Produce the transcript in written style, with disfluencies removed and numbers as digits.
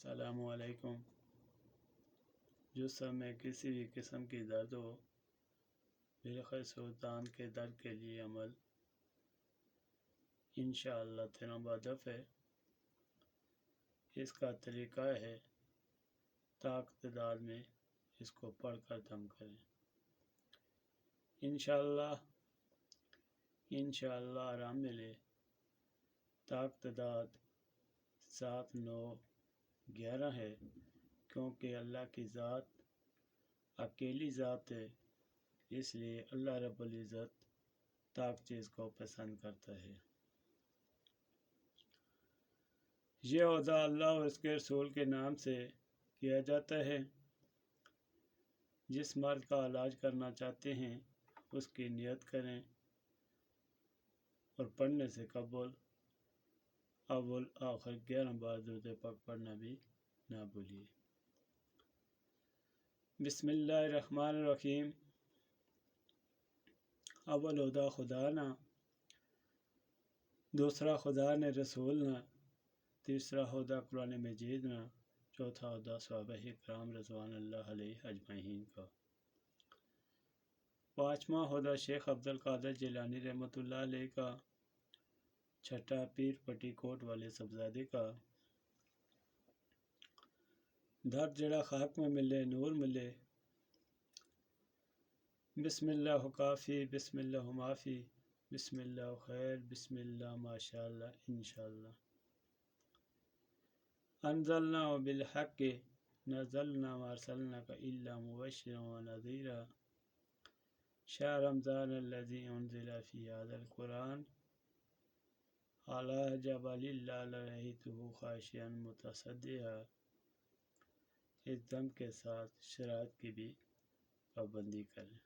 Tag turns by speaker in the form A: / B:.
A: السلام علیکم۔ جسم میں کسی بھی قسم کی درد ہو، بالخصوص دانت کے درد کے لیے عمل انشاءاللہ تیرا ہدف ہے۔ اس کا طریقہ ہے طاق تعداد میں اس کو پڑھ کر دم کریں۔ انشاءاللہ آرام ملے۔ طاق تعداد 7، 9، 11 ہے، کیونکہ اللہ کی ذات اکیلی ذات ہے، اس لیے اللہ رب العزت طاق چیز کو پسند کرتا ہے۔ یہ عہدہ اللہ اور اس کے رسول کے نام سے کیا جاتا ہے۔ جس مرض کا علاج کرنا چاہتے ہیں اس کی نیت کریں اور پڑھنے سے قبل اول آخر 11 بار درود پاک پڑھنا بھی نہ بھولیے۔ بسم اللہ الرحمن الرحیم۔ اول عہدہ خدا نا، دوسرا خدا نے رسول نا، تیسرا عہدہ قرآن مجید نا، چوتھا عہدہ صحابہ کرام رضوان اللہ علیہ اجمعین کا، پانچواں عہدہ شیخ عبدالقادر جیلانی رحمۃ اللہ علیہ کا، چھٹا پیر پٹی کوٹ والے صاحبزادے کا۔ درد جڑا خاک میں ملے نور ملے۔ بسم اللہ کافی، بسم اللہ معافی، بسم اللہ خیر، بسم اللہ ماشاءاللہ انشاءاللہ۔ انزلنا بالحق نزلنا ما ارسلناک الا مبشرا ونذیرا شهر رمضان الذي انزل فيه هذا القرآن على جبل لرأيته خاشعا متصدعا۔ اس دم کے ساتھ شرائط کی بھی پابندی کریں۔